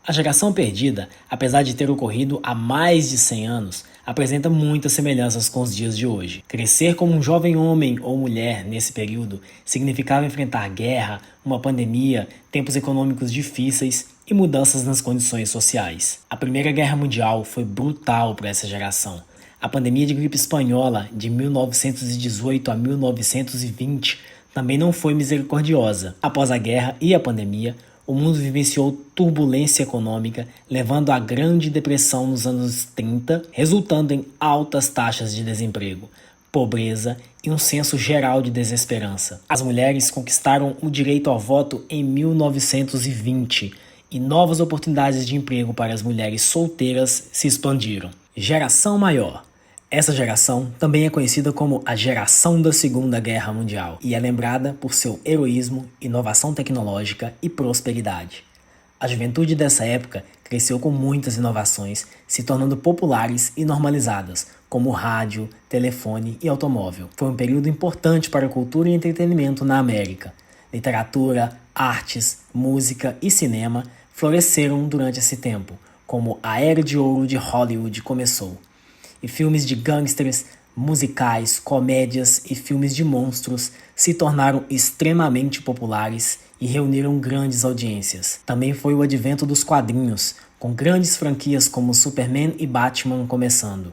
A geração perdida, apesar de ter ocorrido há mais de 100 anos, apresenta muitas semelhanças com os dias de hoje. Crescer como um jovem homem ou mulher nesse período significava enfrentar guerra, uma pandemia, tempos econômicos difíceis e mudanças nas condições sociais. A Primeira Guerra Mundial foi brutal para essa geração. A pandemia de gripe espanhola de 1918 a 1920 também não foi misericordiosa. Após a guerra e a pandemia, o mundo vivenciou turbulência econômica, levando à Grande Depressão nos anos 30, resultando em altas taxas de desemprego, pobreza e um senso geral de desesperança. As mulheres conquistaram o direito ao voto em 1920 e novas oportunidades de emprego para as mulheres solteiras se expandiram. Geração maior. Essa geração também é conhecida como a geração da Segunda Guerra Mundial e é lembrada por seu heroísmo, inovação tecnológica e prosperidade. A juventude dessa época cresceu com muitas inovações, se tornando populares e normalizadas, como rádio, telefone e automóvel. Foi um período importante para a cultura e entretenimento na América. Literatura, artes, música e cinema floresceram durante esse tempo, como a Era de Ouro de Hollywood começou. E filmes de gangsters, musicais, comédias e filmes de monstros se tornaram extremamente populares e reuniram grandes audiências. Também foi o advento dos quadrinhos, com grandes franquias como Superman e Batman começando.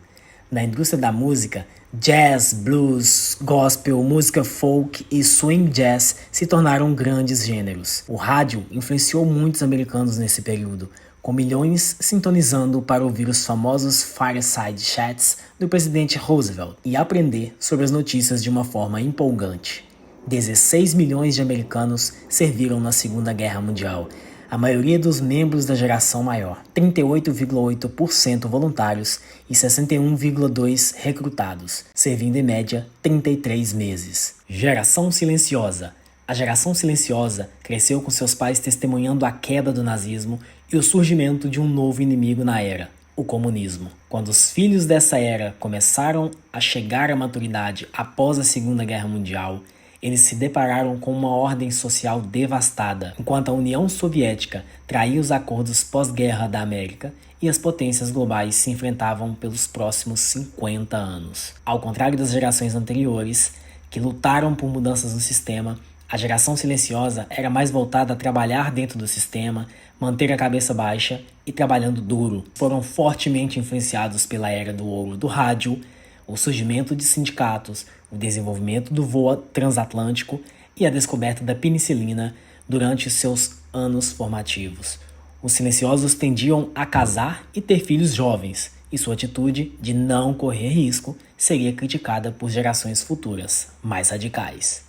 Na indústria da música, jazz, blues, gospel, música folk e swing jazz se tornaram grandes gêneros. O rádio influenciou muitos americanos nesse período, com milhões sintonizando para ouvir os famosos fireside chats do presidente Roosevelt e aprender sobre as notícias de uma forma empolgante. 16 milhões de americanos serviram na Segunda Guerra Mundial, a maioria dos membros da geração maior, 38,8% voluntários e 61,2% recrutados, servindo em média 33 meses. Geração silenciosa. A geração silenciosa cresceu com seus pais testemunhando a queda do nazismo e o surgimento de um novo inimigo na era, o comunismo. Quando os filhos dessa era começaram a chegar à maturidade após a Segunda Guerra Mundial, eles se depararam com uma ordem social devastada, enquanto a União Soviética traía os acordos pós-guerra da América e as potências globais se enfrentavam pelos próximos 50 anos. Ao contrário das gerações anteriores, que lutaram por mudanças no sistema, a geração silenciosa era mais voltada a trabalhar dentro do sistema, manter a cabeça baixa e trabalhando duro. Foram fortemente influenciados pela era do ouro do rádio, o surgimento de sindicatos, o desenvolvimento do voo transatlântico e a descoberta da penicilina durante os seus anos formativos. Os silenciosos tendiam a casar e ter filhos jovens, e sua atitude de não correr risco seria criticada por gerações futuras, mais radicais.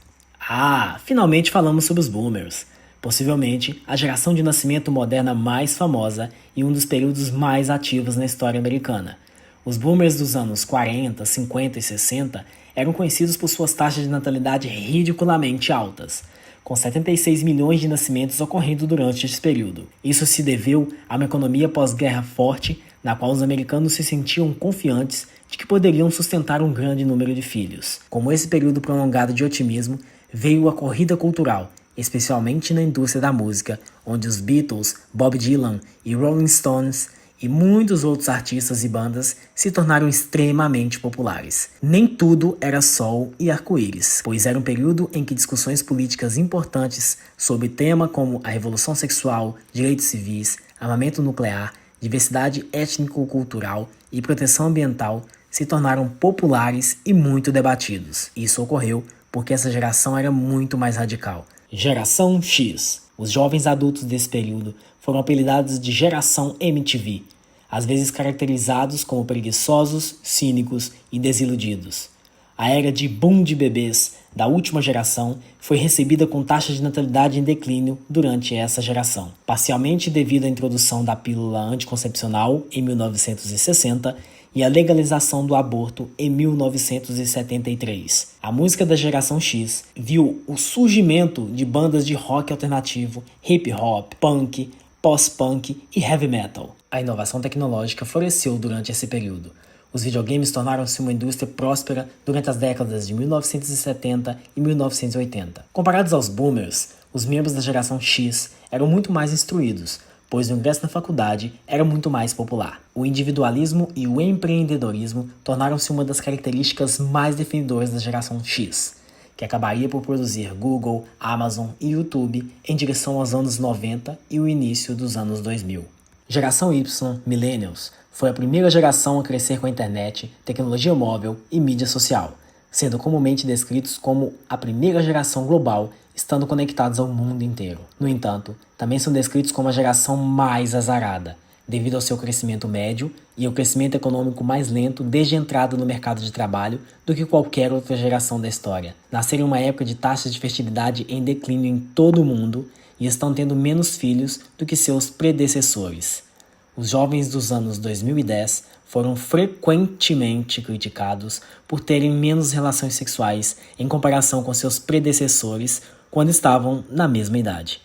Finalmente falamos sobre os boomers, possivelmente a geração de nascimento moderna mais famosa e um dos períodos mais ativos na história americana. Os boomers dos anos 40, 50 e 60 eram conhecidos por suas taxas de natalidade ridiculamente altas, com 76 milhões de nascimentos ocorrendo durante esse período. Isso se deveu a uma economia pós-guerra forte, na qual os americanos se sentiam confiantes de que poderiam sustentar um grande número de filhos. Como esse período prolongado de otimismo, veio a corrida cultural, especialmente na indústria da música, onde os Beatles, Bob Dylan e Rolling Stones e muitos outros artistas e bandas se tornaram extremamente populares. Nem tudo era sol e arco-íris, pois era um período em que discussões políticas importantes sobre temas como a revolução sexual, direitos civis, armamento nuclear, diversidade étnico-cultural e proteção ambiental se tornaram populares e muito debatidos. Isso ocorreu porque essa geração era muito mais radical. Geração X. Os jovens adultos desse período foram apelidados de Geração MTV, às vezes caracterizados como preguiçosos, cínicos e desiludidos. A era de boom de bebês da última geração foi recebida com taxa de natalidade em declínio durante essa geração, parcialmente devido à introdução da pílula anticoncepcional em 1960 e a legalização do aborto em 1973. A música da geração X viu o surgimento de bandas de rock alternativo, hip hop, punk, pós-punk e heavy metal. A inovação tecnológica floresceu durante esse período. Os videogames tornaram-se uma indústria próspera durante as décadas de 1970 e 1980. Comparados aos boomers, os membros da geração X eram muito mais instruídos, pois o ingresso na faculdade era muito mais popular. O individualismo e o empreendedorismo tornaram-se uma das características mais definidoras da geração X, que acabaria por produzir Google, Amazon e YouTube em direção aos anos 90 e o início dos anos 2000. Geração Y, Millennials, foi a primeira geração a crescer com a internet, tecnologia móvel e mídia social, sendo comumente descritos como a primeira geração global, estando conectados ao mundo inteiro. No entanto, também são descritos como a geração mais azarada, devido ao seu crescimento médio e ao crescimento econômico mais lento desde a entrada no mercado de trabalho do que qualquer outra geração da história. Nasceram em uma época de taxas de fertilidade em declínio em todo o mundo e estão tendo menos filhos do que seus predecessores. Os jovens dos anos 2010 foram frequentemente criticados por terem menos relações sexuais em comparação com seus predecessores quando estavam na mesma idade.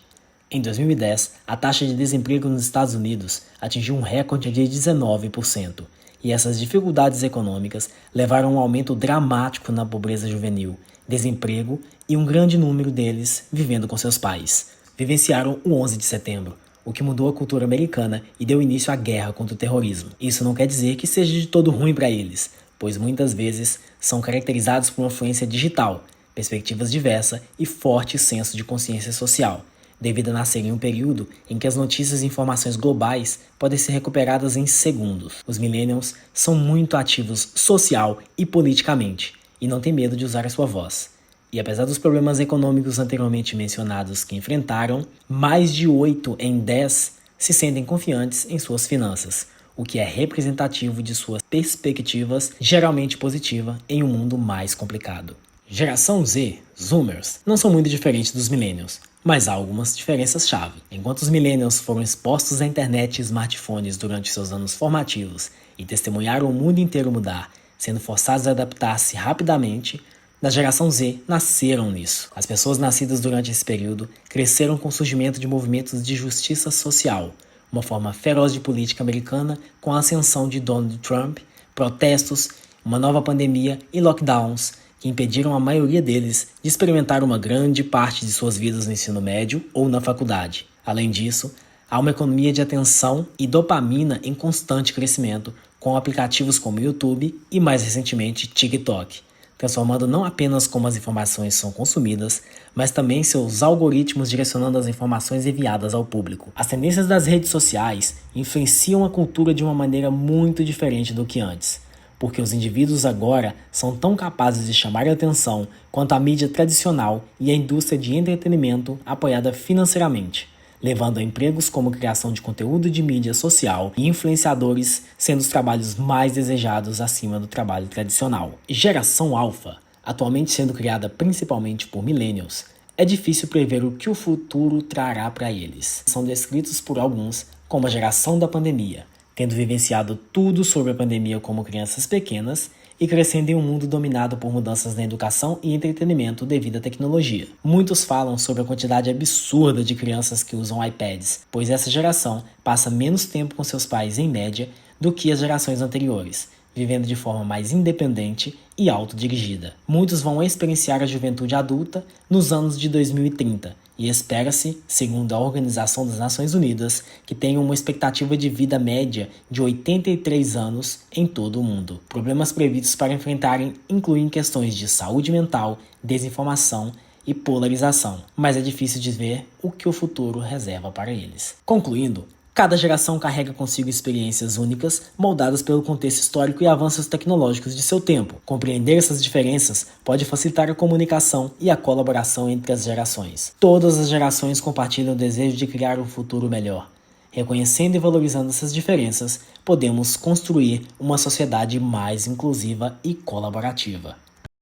Em 2010, a taxa de desemprego nos Estados Unidos atingiu um recorde de 19%, e essas dificuldades econômicas levaram a um aumento dramático na pobreza juvenil, desemprego e um grande número deles vivendo com seus pais. Vivenciaram o 11 de setembro, o que mudou a cultura americana e deu início à guerra contra o terrorismo. Isso não quer dizer que seja de todo ruim para eles, pois muitas vezes são caracterizados por uma influência digital, perspectivas diversas e forte senso de consciência social, devido a nascerem em um período em que as notícias e informações globais podem ser recuperadas em segundos. Os millennials são muito ativos social e politicamente, e não têm medo de usar a sua voz. E apesar dos problemas econômicos anteriormente mencionados que enfrentaram, mais de 8 em 10 se sentem confiantes em suas finanças, o que é representativo de suas perspectivas geralmente positivas em um mundo mais complicado. Geração Z, Zoomers, não são muito diferentes dos millennials, mas há algumas diferenças-chave. Enquanto os millennials foram expostos à internet e smartphones durante seus anos formativos e testemunharam o mundo inteiro mudar, sendo forçados a adaptar-se rapidamente, da geração Z nasceram nisso. As pessoas nascidas durante esse período cresceram com o surgimento de movimentos de justiça social, uma forma feroz de política americana com a ascensão de Donald Trump, protestos, uma nova pandemia e lockdowns que impediram a maioria deles de experimentar uma grande parte de suas vidas no ensino médio ou na faculdade. Além disso, há uma economia de atenção e dopamina em constante crescimento, com aplicativos como YouTube e, mais recentemente, TikTok, transformando não apenas como as informações são consumidas, mas também seus algoritmos direcionando as informações enviadas ao público. As tendências das redes sociais influenciam a cultura de uma maneira muito diferente do que antes, porque os indivíduos agora são tão capazes de chamar a atenção quanto a mídia tradicional e a indústria de entretenimento apoiada financeiramente, levando a empregos como criação de conteúdo de mídia social e influenciadores sendo os trabalhos mais desejados acima do trabalho tradicional. Geração Alpha, atualmente sendo criada principalmente por millennials, é difícil prever o que o futuro trará para eles. São descritos por alguns como a geração da pandemia, tendo vivenciado tudo sobre a pandemia como crianças pequenas e crescendo em um mundo dominado por mudanças na educação e entretenimento devido à tecnologia. Muitos falam sobre a quantidade absurda de crianças que usam iPads, pois essa geração passa menos tempo com seus pais em média do que as gerações anteriores, vivendo de forma mais independente e autodirigida. Muitos vão experienciar a juventude adulta nos anos de 2030, e espera-se, segundo a Organização das Nações Unidas, que tenham uma expectativa de vida média de 83 anos em todo o mundo. Problemas previstos para enfrentarem incluem questões de saúde mental, desinformação e polarização, mas é difícil de ver o que o futuro reserva para eles. Concluindo, cada geração carrega consigo experiências únicas, moldadas pelo contexto histórico e avanços tecnológicos de seu tempo. Compreender essas diferenças pode facilitar a comunicação e a colaboração entre as gerações. Todas as gerações compartilham o desejo de criar um futuro melhor. Reconhecendo e valorizando essas diferenças, podemos construir uma sociedade mais inclusiva e colaborativa.